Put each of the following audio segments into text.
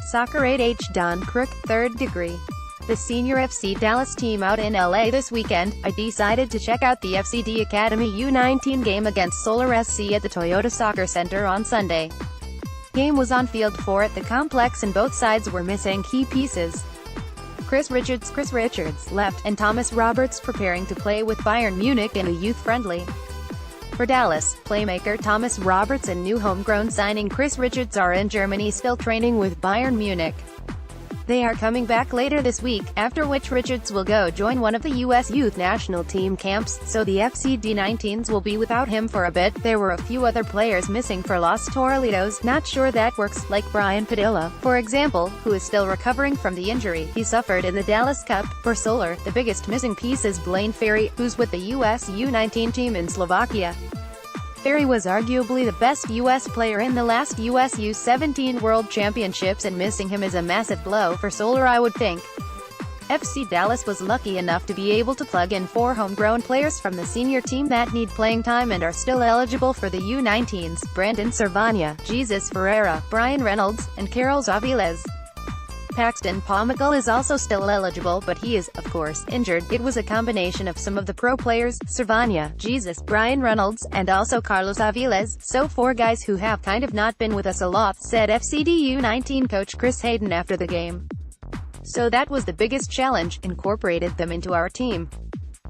Soccer 8H Dan Crooke, third degree. The senior FC Dallas team out in LA this weekend. I decided to check out the FCD Academy U19 game against Solar SC at the Toyota Soccer Center on Sunday. Game was on field 4 at the complex and both sides were missing key pieces. Chris Richards left, and Thomas Roberts preparing to play with Bayern Munich in a youth-friendly. For Dallas, playmaker Thomas Roberts and new homegrown signing Chris Richards are in Germany still training with Bayern Munich. They are coming back later this week, after which Richards will go join one of the U.S. youth national team camps, so the FCD 19s will be without him for a bit. There were a few other players missing for Los Torrelitos, not sure that works, like Brian Padilla, for example, who is still recovering from the injury he suffered in the Dallas Cup. For Solar, the biggest missing piece is Blaine Ferry, who's with the U.S. U19 team in Slovakia. Ferry was arguably the best U.S. player in the last U.S. U17 World Championships, and missing him is a massive blow for Solar, I would think. FC Dallas was lucky enough to be able to plug in 4 homegrown players from the senior team that need playing time and are still eligible for the U19s: Brandon Servania, Jesus Ferreira, Brian Reynolds, and Carlos Aviles. Paxton Pomagul is also still eligible, but he is, of course, injured. It was a combination of some of the pro players, Servania, Jesus, Brian Reynolds, and also Carlos Aviles, so 4 guys who have kind of not been with us a lot, said FCD U19 coach Chris Hayden after the game. So that was the biggest challenge, incorporated them into our team.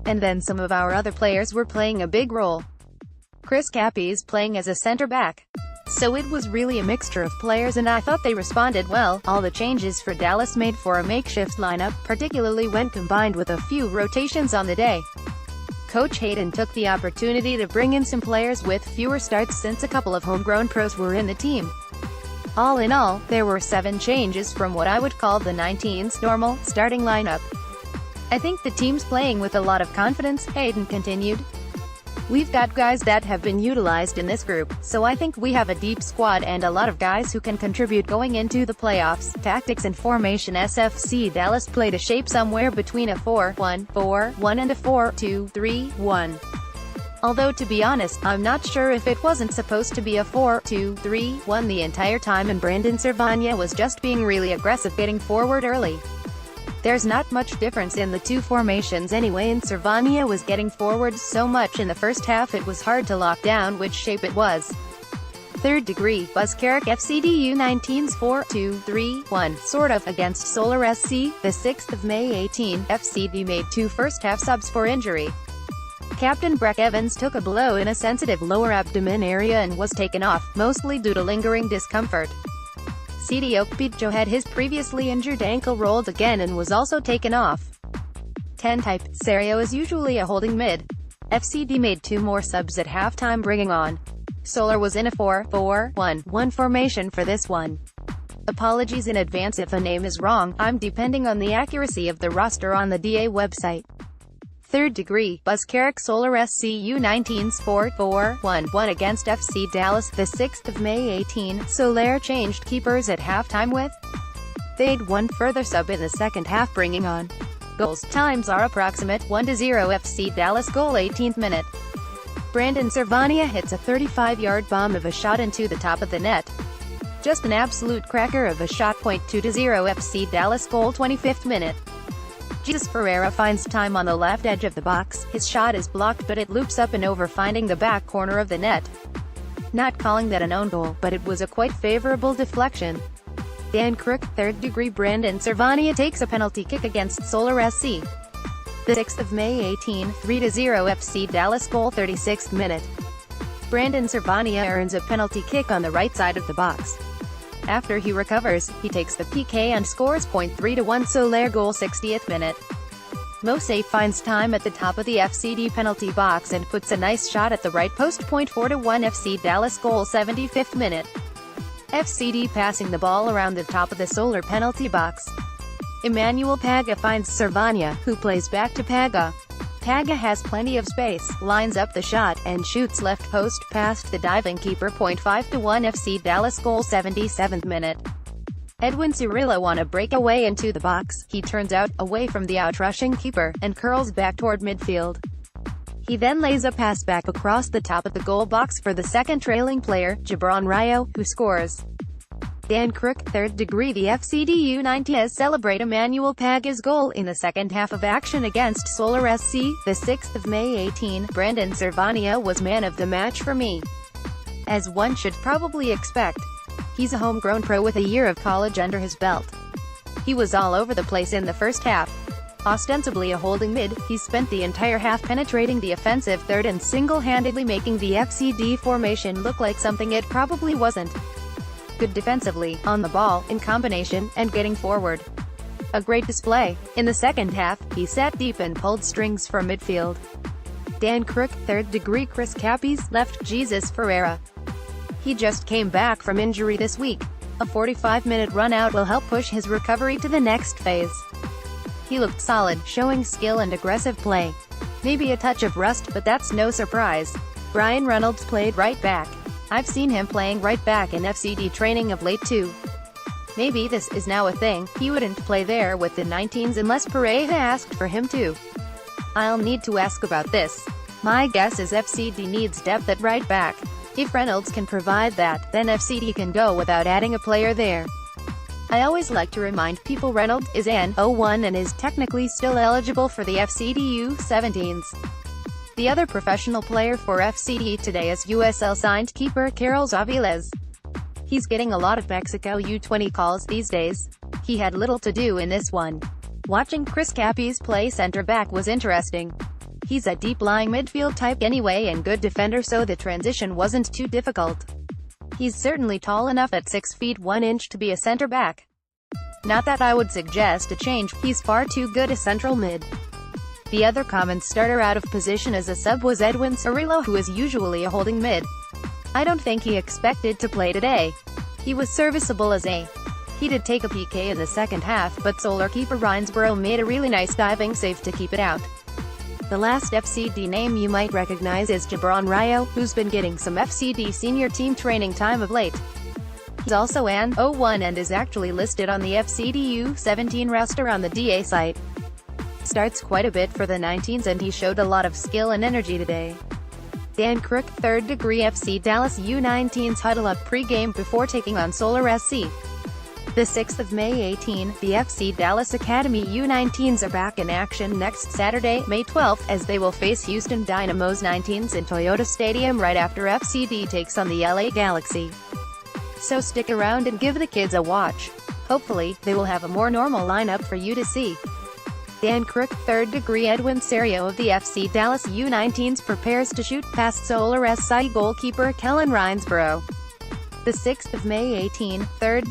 And then some of our other players were playing a big role. Chris Cappy's playing as a center-back. So it was really a mixture of players, and I thought they responded well. All the changes for Dallas made for a makeshift lineup, particularly when combined with a few rotations on the day. Coach Hayden took the opportunity to bring in some players with fewer starts since a couple of homegrown pros were in the team. All in all, there were 7 changes from what I would call the 19's normal starting lineup. I think the team's playing with a lot of confidence, Hayden continued. We've got guys that have been utilized in this group, so I think we have a deep squad and a lot of guys who can contribute going into the playoffs. Tactics and formation: SFC Dallas played a shape somewhere between a 4-1-4-1 and a 4-2-3-1. Although to be honest, I'm not sure if it wasn't supposed to be a 4-2-3-1 the entire time, and Brandon Servania was just being really aggressive getting forward early. There's not much difference in the 2 formations anyway, and Servania was getting forward so much in the first half it was hard to lock down which shape it was. Third degree, Buzz Carrick FCD U19s 4-2-3-1, sort of, against Solar SC, the 6th of May 18, FCD made 2 first-half subs for injury. Captain Breck Evans took a blow in a sensitive lower abdomen area and was taken off, mostly due to lingering discomfort. CDO Picho had his previously injured ankle rolled again and was also taken off. 10 type, Serio is usually a holding mid. FCD made 2 more subs at halftime, bringing on. Solar was in a 4-4-1-1 formation for this one. Apologies in advance if a name is wrong, I'm depending on the accuracy of the roster on the DA website. Third degree, Buzz Carrick Solar SC U19s 4-4-1-1 against FC Dallas, the 6th of May 18, Solar changed keepers at halftime with. They'd 1 further sub in the second half, bringing on. Goals times are approximate 1-0 FC Dallas goal 18th minute. Brandon Servania hits a 35-yard bomb of a shot into the top of the net. Just an absolute cracker of a shot. 2-0 FC Dallas goal 25th minute. Jesus Ferreira finds time on the left edge of the box. His shot is blocked, but it loops up and over, finding the back corner of the net. Not calling that an own goal, but it was a quite favorable deflection. Dan Crooke, third degree, Brandon Servania takes a penalty kick against Solar SC. The 6th of May 18, 3-0 FC Dallas goal 36th minute. Brandon Servania earns a penalty kick on the right side of the box. After he recovers, he takes the PK and scores. 3-1 Solar goal 60th minute. Mose finds time at the top of the FCD penalty box and puts a nice shot at the right post. 4-1 FC Dallas goal 75th minute. FCD passing the ball around the top of the Solar penalty box. Emmanuel Paga finds Servania, who plays back to Paga. Paga has plenty of space, lines up the shot, and shoots left post past the diving keeper. 5-1 FC Dallas goal 77th minute. Edwin Cirillo on a breakaway into the box. He turns out, away from the out-rushing keeper, and curls back toward midfield. He then lays a pass back across the top of the goal box for the second trailing player, Gibran Rayo, who scores. Dan Crooke, third degree. The FCD U19s celebrate Emmanuel Paga's goal in the second half of action against Solar SC, the 6th of May 18. Brandon Servania was man of the match for me. As one should probably expect. He's a homegrown pro with a year of college under his belt. He was all over the place in the first half. Ostensibly a holding mid, he spent the entire half penetrating the offensive third and single-handedly making the FCD formation look like something it probably wasn't. Good defensively, on the ball, in combination, and getting forward. A great display. In the second half, he sat deep and pulled strings from midfield. Dan Crooke, third degree. Chris Cappies, left. Jesus Ferreira. He just came back from injury this week. A 45-minute run-out will help push his recovery to the next phase. He looked solid, showing skill and aggressive play. Maybe a touch of rust, but that's no surprise. Brian Reynolds played right back. I've seen him playing right back in FCD training of late too. Maybe this is now a thing. He wouldn't play there with the 19s unless Pareja asked for him to. I'll need to ask about this. My guess is FCD needs depth at right back. If Reynolds can provide that, then FCD can go without adding a player there. I always like to remind people Reynolds is an 01 and is technically still eligible for the FCD U19s. The other professional player for FCD today is USL-signed keeper Carlos Aviles. He's getting a lot of Mexico U20 calls these days. He had little to do in this one. Watching Chris Cappies play center-back was interesting. He's a deep-lying midfield type anyway and good defender, so the transition wasn't too difficult. He's certainly tall enough at 6 feet 1 inch to be a center-back. Not that I would suggest a change, he's far too good a central mid. The other common starter out of position as a sub was Edwin Cirillo, who is usually a holding mid. I don't think he expected to play today. He was serviceable as a. He did take a PK in the second half, but Solar keeper Reinsborough made a really nice diving save to keep it out. The last FCD name you might recognize is Gibran Rayo, who's been getting some FCD senior team training time of late. He's also an 01 and is actually listed on the FCD U17 roster on the DA site. Starts quite a bit for the 19s and he showed a lot of skill and energy today. Dan Crooke, third degree. FC Dallas U19s huddle up pre-game before taking on Solar SC. The 6th of May 18, the FC Dallas Academy U19s are back in action next Saturday, May 12, as they will face Houston Dynamo's 19s in Toyota Stadium right after FCD takes on the LA Galaxy. So stick around and give the kids a watch. Hopefully, they will have a more normal lineup for you to see. Dan Crooke, third degree. Edwin Cirillo of the FC Dallas U19s prepares to shoot past Solar SC goalkeeper Kellen Reinsborough. The 6th of May 18, third